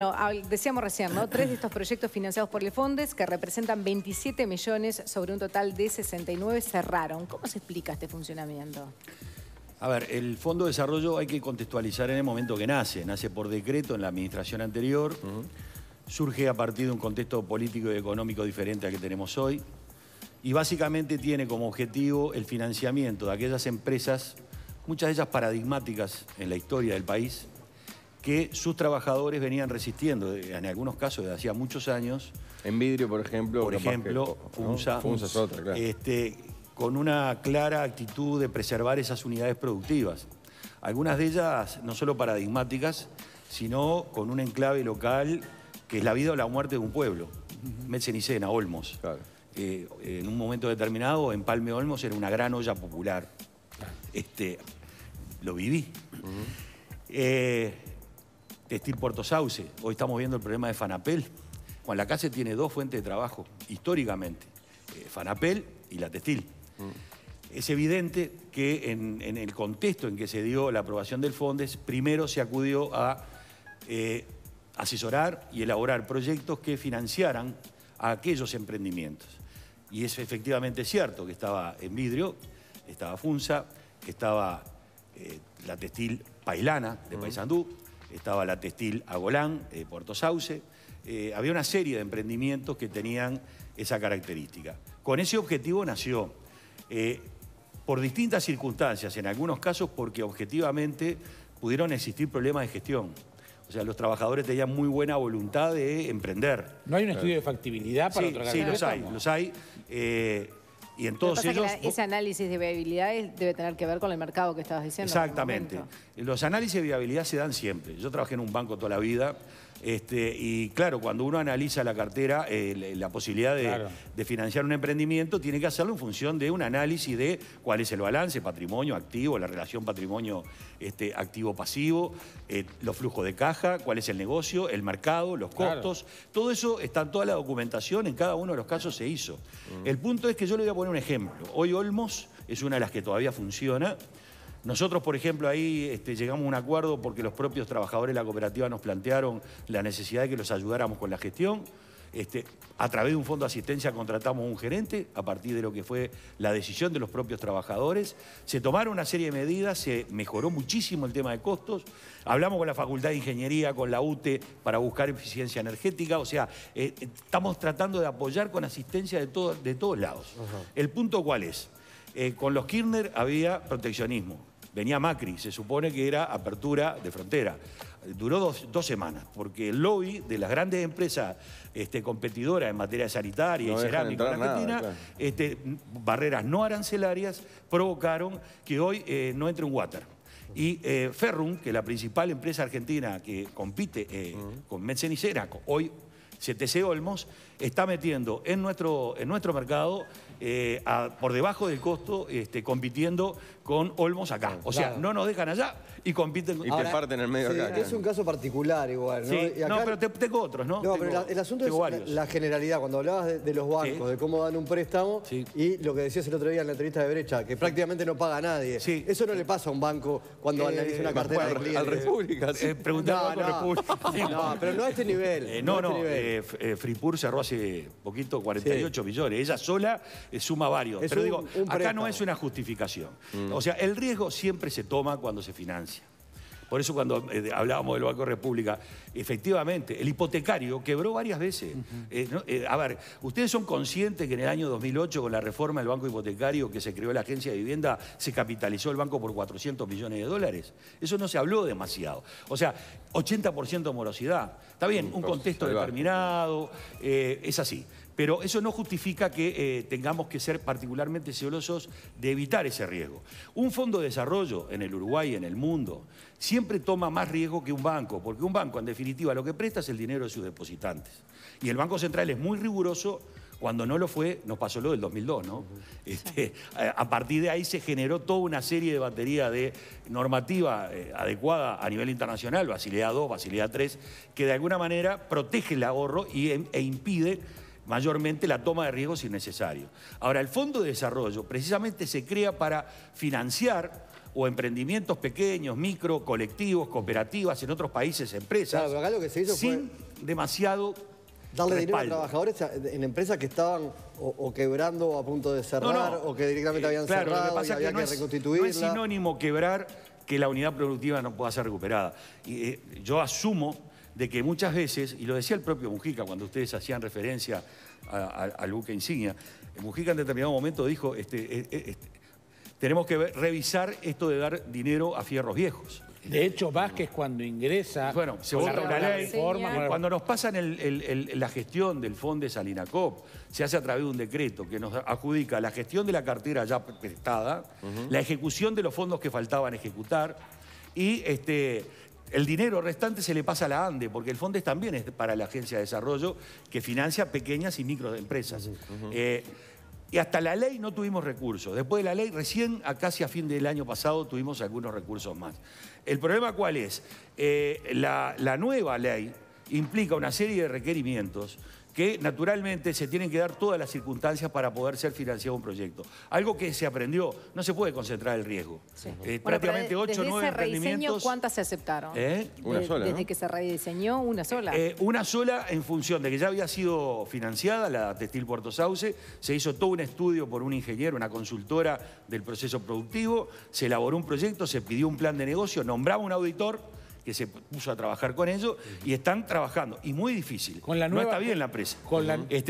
No, decíamos recién, ¿no? 3 de estos proyectos financiados por el Fondes, que representan 27 millones sobre un total de 69, cerraron. ¿Cómo se explica este funcionamiento? A ver, el Fondo de Desarrollo hay que contextualizar en el momento que nace. Nace por decreto en la administración anterior. Surge a partir de un contexto político y económico diferente al que tenemos hoy. Y básicamente tiene como objetivo el financiamiento de aquellas empresas, muchas de ellas paradigmáticas en la historia del país, que sus trabajadores venían resistiendo, en algunos casos desde hacía muchos años. En vidrio, por ejemplo. FUNSA, ¿no? FUNSA es otra, claro. Con una clara actitud de preservar esas unidades productivas. Algunas de ellas no solo paradigmáticas, sino con un enclave local que es la vida o la muerte de un pueblo. Metzenicena, Olmos. Claro. En un momento determinado, Empalme Olmos era una gran olla popular. Lo viví. Textil Puerto Sauce. Hoy estamos viendo el problema de Fanapel. Juan Lacase tiene 2 fuentes de trabajo, históricamente. Fanapel y la textil. Es evidente que en el contexto en que se dio la aprobación del Fondes, primero se acudió a asesorar y elaborar proyectos que financiaran a aquellos emprendimientos. Y es efectivamente cierto que estaba en vidrio, estaba FUNSA, que estaba la textil Pailana de Paysandú, estaba la textil Agolán de Puerto Sauce. Había una serie de emprendimientos que tenían esa característica. Con ese objetivo nació, por distintas circunstancias, en algunos casos porque objetivamente pudieron existir problemas de gestión. O sea, los trabajadores tenían muy buena voluntad de emprender. ¿No hay un estudio de factibilidad para otorgar? Sí, los hay. Y en todos ellos... ese análisis de viabilidad debe tener que ver con el mercado que estabas diciendo. Exactamente. Los análisis de viabilidad se dan siempre. Yo trabajé en un banco toda la vida. Y claro, cuando uno analiza la cartera, la posibilidad de financiar un emprendimiento, tiene que hacerlo en función de un análisis de cuál es el balance, patrimonio, activo, la relación patrimonio activo-pasivo, los flujos de caja, cuál es el negocio, el mercado, los costos. Todo eso está en toda la documentación, en cada uno de los casos se hizo. El punto es que yo le voy a poner un ejemplo. Hoy Olmos es una de las que todavía funciona. Nosotros, por ejemplo, ahí llegamos a un acuerdo porque los propios trabajadores de la cooperativa nos plantearon la necesidad de que los ayudáramos con la gestión. A través de un fondo de asistencia contratamos un gerente a partir de lo que fue la decisión de los propios trabajadores. Se tomaron una serie de medidas, se mejoró muchísimo el tema de costos. Hablamos con la Facultad de Ingeniería, con la UTE, para buscar eficiencia energética. O sea, estamos tratando de apoyar con asistencia de todos lados. ¿El punto cuál es? Con los Kirchner había proteccionismo. Venía Macri, se supone que era apertura de frontera. Duró dos semanas, porque el lobby de las grandes empresas competidoras en materia sanitaria y cerámica en Argentina, barreras no arancelarias, provocaron que hoy no entre un water. Y Ferrum, que es la principal empresa argentina que compite con Metzenicena, hoy CTC Olmos, está metiendo en nuestro mercado por debajo del costo, compitiendo con Olmos acá. O sea, no nos dejan allá y compiten. Y te parten en el medio acá. Es un caso particular igual, ¿no? Sí, y acá... no, pero tengo otros, ¿no? No, pero el asunto es la generalidad. Cuando hablabas de los bancos, de cómo dan un préstamo, y lo que decías el otro día en la entrevista de Brecha, que prácticamente no paga nadie. Eso no le pasa a un banco cuando analiza una cartera de clientes. Al República. Preguntar al Banco República. No, pero no a este nivel. Fripur cerró hace poquito 48 millones. Ella sola suma varios. Pero digo, acá no es una justificación. O sea, el riesgo siempre se toma cuando se financia. Por eso cuando hablábamos del Banco República, efectivamente, el hipotecario quebró varias veces. A ver, ¿ustedes son conscientes que en el año 2008, con la reforma del Banco Hipotecario que se creó la Agencia de Vivienda, se capitalizó el banco por 400 millones de dólares? Eso no se habló demasiado. O sea, 80% de morosidad. Está bien, un contexto determinado, es así. Pero eso no justifica que tengamos que ser particularmente celosos de evitar ese riesgo. Un fondo de desarrollo en el Uruguay y en el mundo siempre toma más riesgo que un banco, porque un banco, en definitiva, lo que presta es el dinero de sus depositantes. Y el Banco Central es muy riguroso. Cuando no lo fue, nos pasó lo del 2002, ¿no? A partir de ahí se generó toda una serie de batería de normativa adecuada a nivel internacional, Basilea II, Basilea III, que de alguna manera protege el ahorro e impide mayormente la toma de riesgos innecesarios. Ahora, el Fondo de Desarrollo precisamente se crea para financiar o emprendimientos pequeños, micro, colectivos, cooperativas, en otros países empresas. Claro, pero acá lo que se hizo sin demasiado darle respaldo. dinero a trabajadores en empresas que estaban o quebrando o a punto de cerrar o que directamente habían cerrado lo que pasa y había es que que reconstituirla. no es sinónimo quebrar que la unidad productiva no pueda ser recuperada. Y, yo asumo de que muchas veces, y lo decía el propio Mujica cuando ustedes hacían referencia al buque insignia, Mujica en determinado momento dijo, tenemos que revisar esto de dar dinero a fierros viejos. De hecho, Vázquez cuando ingresa... Bueno, se vota una ley. Cuando nos pasan la gestión del Fondes al INACOP, se hace a través de un decreto que nos adjudica la gestión de la cartera ya prestada, la ejecución de los fondos que faltaban ejecutar y el dinero restante se le pasa a la ANDE, porque el Fondes también es para la Agencia de Desarrollo que financia pequeñas y microempresas. Y hasta la ley no tuvimos recursos. Después de la ley, recién casi a fin del año pasado tuvimos algunos recursos más. ¿El problema cuál es? La nueva ley implica una serie de requerimientos que naturalmente se tienen que dar todas las circunstancias para poder ser financiado un proyecto. Algo que se aprendió, no se puede concentrar el riesgo. Sí. Prácticamente 8 o 9 emprendimientos. ¿Cuántas se aceptaron? Una sola, Desde ¿no? que se rediseñó, una sola. Una sola en función de que ya había sido financiada, la Textil Puerto Sauce, se hizo todo un estudio por un ingeniero, una consultora del proceso productivo, se elaboró un proyecto, se pidió un plan de negocio, nombraba un auditor que se puso a trabajar con ellos y están trabajando. Y muy difícil. Con la no nueva, está bien la empresa.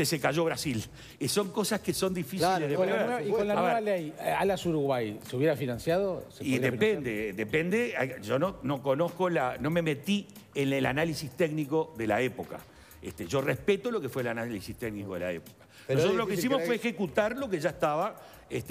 Se cayó Brasil. Y son cosas que son difíciles de prever. Y con la nueva ley, Alas Uruguay, ¿se hubiera financiado? Y depende. Yo no conozco no me metí en el análisis técnico de la época. Yo respeto lo que fue el análisis técnico de la época. Pero nosotros lo que hicimos fue ejecutar lo que ya estaba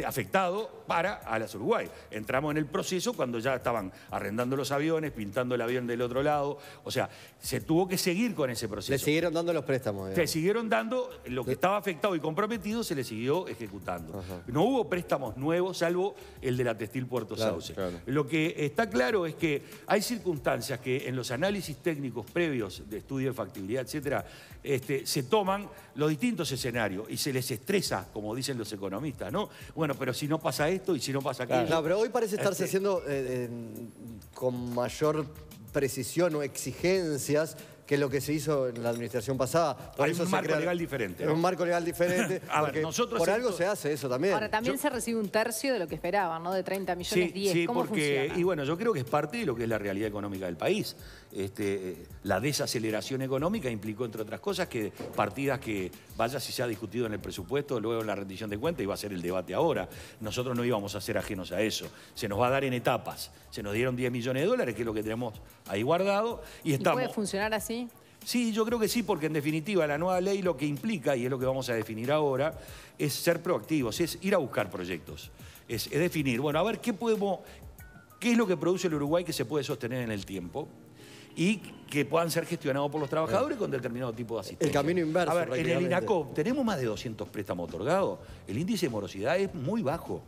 afectado para Alas Uruguay. Entramos en el proceso cuando ya estaban arrendando los aviones, pintando el avión del otro lado. O sea, se tuvo que seguir con ese proceso. Le siguieron dando los préstamos. Se siguieron dando, lo que estaba afectado y comprometido se le siguió ejecutando. No hubo préstamos nuevos, salvo el de la Textil Puerto Sauce. Claro. Lo que está claro es que hay circunstancias que en los análisis técnicos previos de estudio de factibilidad, etcétera, se toman los distintos escenarios y se les estresa, como dicen los economistas, ¿no? Bueno, pero si no pasa esto y si no pasa aquello... No, pero hoy parece estarse haciendo con mayor precisión o exigencias que lo que se hizo en la administración pasada. Hay un marco legal diferente. Es un marco legal diferente. A ver, nosotros por algo se hace eso también. Ahora, también se recibe un tercio de lo que esperaban, ¿no? De 30 millones, 10. Sí, ¿Cómo funciona? Y bueno, yo creo que es parte de lo que es la realidad económica del país. La desaceleración económica implicó, entre otras cosas, que partidas que, vaya si se ha discutido en el presupuesto, luego en la rendición de cuentas, y va a ser el debate ahora. Nosotros no íbamos a ser ajenos a eso. Se nos va a dar en etapas. Se nos dieron 10 millones de dólares, que es lo que tenemos ahí guardado. ¿Y puede funcionar así? Sí, yo creo que sí, porque en definitiva la nueva ley lo que implica, y es lo que vamos a definir ahora, es ser proactivos, es ir a buscar proyectos, es definir, bueno, a ver qué es lo que produce el Uruguay que se puede sostener en el tiempo y que puedan ser gestionados por los trabajadores con determinado tipo de asistencia. El camino inverso. A ver, en el INACOP tenemos más de 200 préstamos otorgados, el índice de morosidad es muy bajo.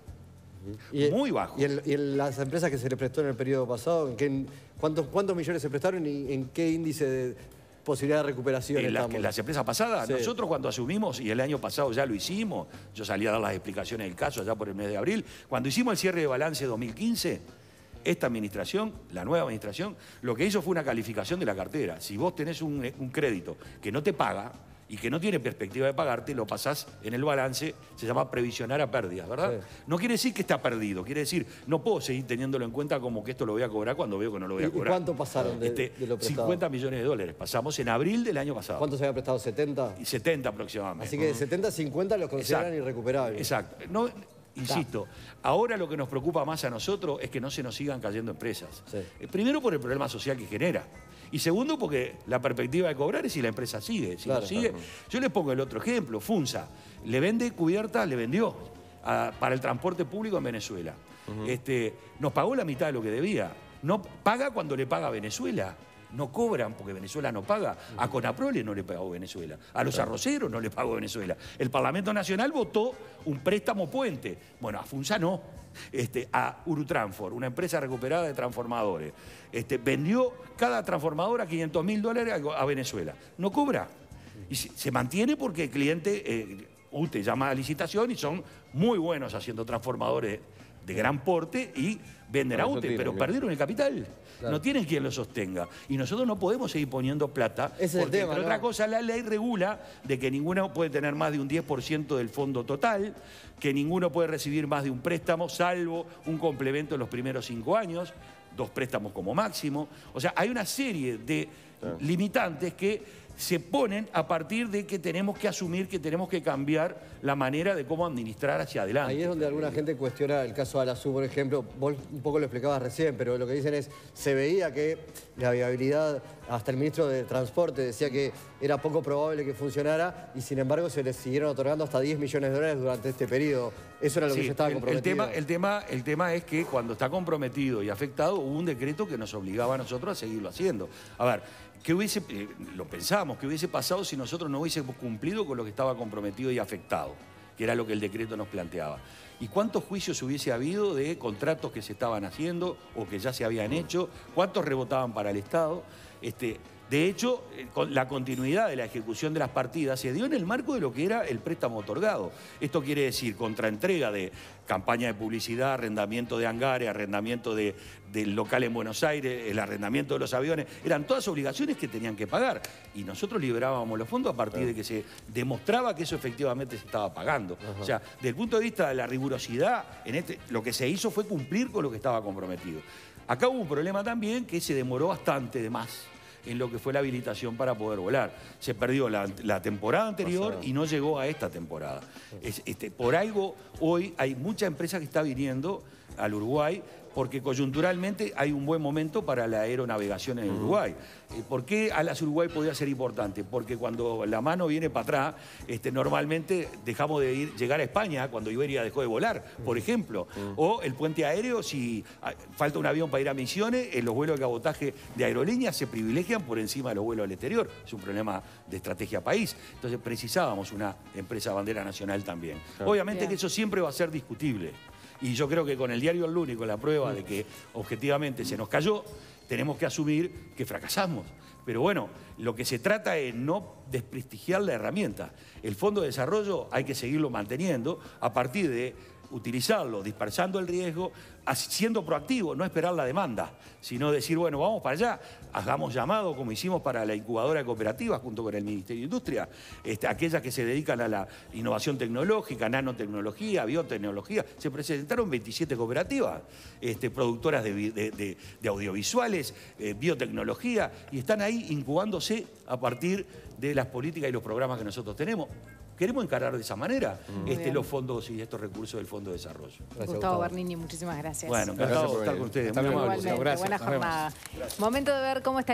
Muy bajo. ¿Y en las empresas que se les prestó en el periodo pasado, cuántos millones se prestaron y en qué índice de posibilidad de recuperación estamos? Las empresas pasadas, sí. Nosotros cuando asumimos, y el año pasado ya lo hicimos, yo salí a dar las explicaciones del caso allá por el mes de abril, cuando hicimos el cierre de balance 2015, esta administración, la nueva administración, lo que hizo fue una calificación de la cartera. Si vos tenés un crédito que no te paga y que no tiene perspectiva de pagarte, lo pasás en el balance, se llama previsionar a pérdidas, ¿verdad? Sí. No quiere decir que está perdido, quiere decir, no puedo seguir teniéndolo en cuenta como que esto lo voy a cobrar cuando veo que no lo voy a cobrar. ¿Y cuánto pasaron de lo prestado? 50 millones de dólares, pasamos en abril del año pasado. ¿Cuánto se había prestado? ¿70? 70 aproximadamente. Así que de 70 a 50 los consideran irrecuperables. Exacto. No, insisto, ahora lo que nos preocupa más a nosotros es que no se nos sigan cayendo empresas. Sí. Primero por el problema social que genera. Y segundo, porque la perspectiva de cobrar es si la empresa sigue. Si no sigue, yo les pongo el otro ejemplo. Funza le vende cubiertas, le vendió para el transporte público en Venezuela. Nos pagó la mitad de lo que debía. No paga cuando le paga a Venezuela. No cobran porque Venezuela no paga. A Conaprole no le pagó Venezuela. A los arroceros no le pagó Venezuela. El Parlamento Nacional votó un préstamo puente. Bueno, a Funza no. A Urutranfor, una empresa recuperada de transformadores. Vendió cada transformadora $500.000 a Venezuela. No cobra. Y se mantiene porque el cliente UTE llama a licitación y son muy buenos haciendo transformadores de gran porte y venden a UTE, pero perdieron el capital. Claro. No tienen quien lo sostenga. Y nosotros no podemos seguir poniendo plata. Ese porque, es el tema, entre otra cosa, la ley regula de que ninguno puede tener más de un 10% del fondo total, que ninguno puede recibir más de un préstamo, salvo un complemento en los primeros 5 años, 2 préstamos como máximo. O sea, hay una serie de limitantes que se ponen a partir de que tenemos que asumir que tenemos que cambiar la manera de cómo administrar hacia adelante. Ahí es donde alguna gente cuestiona el caso de Alasur, por ejemplo. Vos un poco lo explicabas recién, pero lo que dicen es, se veía que la viabilidad, hasta el ministro de Transporte decía que era poco probable que funcionara y sin embargo se les siguieron otorgando hasta 10 millones de dólares durante este periodo. Eso era lo que se estaba comprometido. El tema es que cuando está comprometido y afectado hubo un decreto que nos obligaba a nosotros a seguirlo haciendo. A ver, lo pensamos, ¿qué hubiese pasado si nosotros no hubiésemos cumplido con lo que estaba comprometido y afectado? Que era lo que el decreto nos planteaba. ¿Y cuántos juicios hubiese habido de contratos que se estaban haciendo o que ya se habían hecho? ¿Cuántos rebotaban para el Estado? De hecho, la continuidad de la ejecución de las partidas se dio en el marco de lo que era el préstamo otorgado. Esto quiere decir contraentrega de campaña de publicidad, arrendamiento de hangares, arrendamiento del local en Buenos Aires, el arrendamiento de los aviones. Eran todas obligaciones que tenían que pagar. Y nosotros liberábamos los fondos a partir de que se demostraba que eso efectivamente se estaba pagando. O sea, desde el punto de vista de la rigurosidad, lo que se hizo fue cumplir con lo que estaba comprometido. Acá hubo un problema también que se demoró bastante de más en lo que fue la habilitación para poder volar. Se perdió la temporada anterior y no llegó a esta temporada. Por algo, hoy hay mucha empresa que está viniendo al Uruguay porque coyunturalmente hay un buen momento para la aeronavegación en el Uruguay. ¿Por qué Alas Uruguay podía ser importante? Porque cuando la mano viene para atrás, normalmente dejamos de llegar a España cuando Iberia dejó de volar, por ejemplo. O el puente aéreo, si falta un avión para ir a Misiones, los vuelos de cabotaje de aerolíneas se privilegian por encima de los vuelos al exterior. Es un problema de estrategia país. Entonces precisábamos una empresa bandera nacional también. Claro. Obviamente que eso siempre va a ser discutible. Y yo creo que con el diario El Lunes, con la prueba de que objetivamente se nos cayó, tenemos que asumir que fracasamos. Pero bueno, lo que se trata es no desprestigiar la herramienta. El Fondo de Desarrollo hay que seguirlo manteniendo a partir de utilizarlo, dispersando el riesgo, siendo proactivo, no esperar la demanda, sino decir, bueno, vamos para allá, hagamos llamado, como hicimos para la incubadora cooperativa junto con el Ministerio de Industria, aquellas que se dedican a la innovación tecnológica, nanotecnología, biotecnología. Se presentaron 27 cooperativas, productoras de audiovisuales, biotecnología, y están ahí incubándose a partir de las políticas y los programas que nosotros tenemos. Queremos encarar de esa manera los fondos y estos recursos del Fondo de Desarrollo. Gracias, Gustavo Bernini, muchísimas gracias. Bueno, encantado de estar con ustedes. Muy amable. Buena jornada. Momento de ver cómo está